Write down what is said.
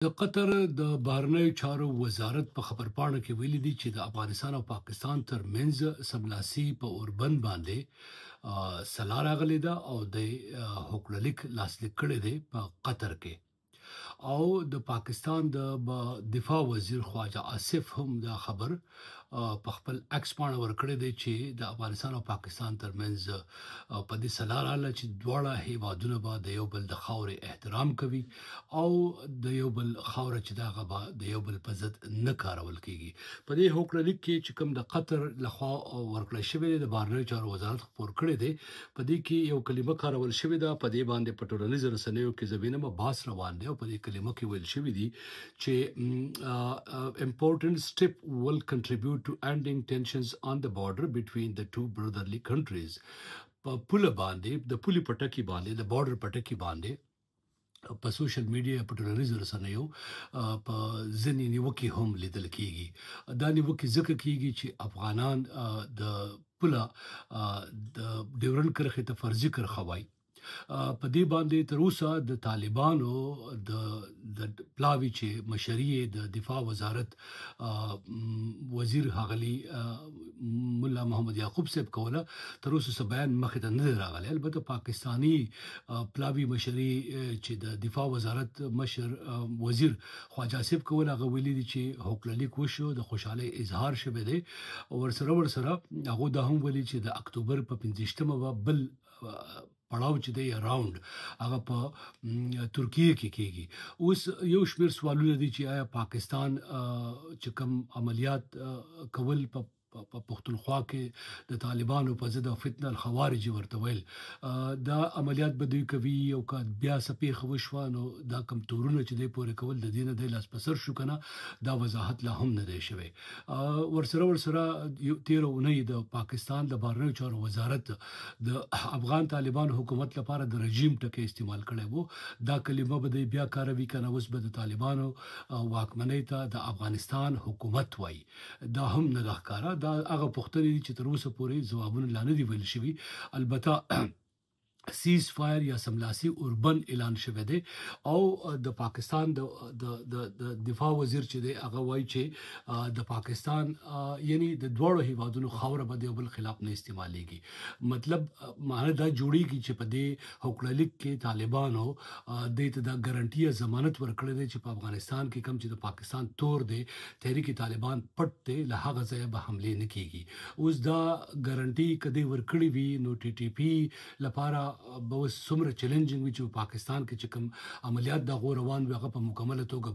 د قطر د بهرنیو چارو وزارت په خبرپاڼه کې ویلي دي چې د افغانستان او پاکستان ترمنځ سملاسي په اوربند باندې سلا راغلې ده او د حکومت لاسلیک کړی دی په قطر کې او د پاکستان د دفاع وزیر خواجه آصف هم دا خبر په خپل ایکس باندې ورکړی دی چې د افغانستان او پاکستان ترمنځ په دې سلا راغله چې دواړه هیوادونه به د یو بل د خاورې احترام کوي او د یو بل خاوره چې دا غبا د یو بل په ضد نه کارول کیږي په دې حکومت کې چې کوم د قطر لخوا ورکړل شوی د بهرنیو چارو وزارت خبر کړی دی په دې کې یو کلمه کارول شوې ده په دې باندې په ټولنیزو رسنیو کې زبینه مباحث روان دي او په دې کلمه کې ویل شوی دی چې important step will contribute to ending tensions on the border between the two brotherly countries په پوله باندې د پولي پټکی باندې د بارډر پټکی باندې په سوشل میډیا په ټولنیزو رسنیو په ځینې نیوکې هم لیدل کیږي دا نیوکې ځکه کیږي چې افغانان د پوله د ډیورنډ کرښې ته فرضي کرښه وایي په دې باندې تر اوسه د طالبانو د پلاوی چې مشري د دفاع وزارت وزیر هغلی مولا محمد یعقوب صاحب کوله تر اوسه بیان مخې ته نه راغلی البته پاکستانی پلاوی مشري چې د دفاع وزارت مشر وزیر خواجه صاحب کوله هغه ویلي دي چې حکومت وشو د خوشاله اظهار شوه دی ورسره هغه د هم ویلي چې د اکتوبر په 15مه بل پړاو چې دی راوند هغه په ترکیه کې کیږي اوس یو شمیر سوالونه دي چې آیا پاکستان چې کوم عملیات کول په پښتونخوا کې د طالبانو په ضد فتنه الخوارج ورته ویل دا عملیات به دوی کوي او که بیا سپیخ وشوانو دا کم تورونه چې دوی پورې کول د دینه د لاس پسر شو کنه دا وضاحت لا هم نه دی شوی ورسره 13 اونۍ د پاکستان د بهرنیو چارو وزارت د افغان طالبان حکومت لپاره د رژیم ټکی استعمال کړي وو دا کلمه به بیا کاروي کنه اوس به د طالبانو واکمنۍ ته د افغانستان حکومت وای دا هم نه ښکارا دا هغه پوښتنې دي چې تر اوسه پورې ځوابونه لا نه دي ویل شوي البته سیز فایر یا سملاسي اوربن اعلان شوه دی او د پاکستان د دفاع وزیر چې دی هغه وایي چې د پاکستان یعنی د دوړو هیوادونو خاوره به د بل خلاف نه استعمالېږي مطلب معنی دا جوړیږي چې په دې حکومت کې طالبانو د دا ګارانټي ضمانت ورکړی دی چې په افغانستان کې کم چې د پاکستان تور دی تحریک طالبان پټ دی له هغه ځای به حمله نه کیږي اوس دا ګارانټي کدی ورکړی وي نو ټي ټي پی لپاره به څومره چیلنجینګ وي چې پاکستان کې چې کوم عملیات د غوروان هغه په مکمله توګه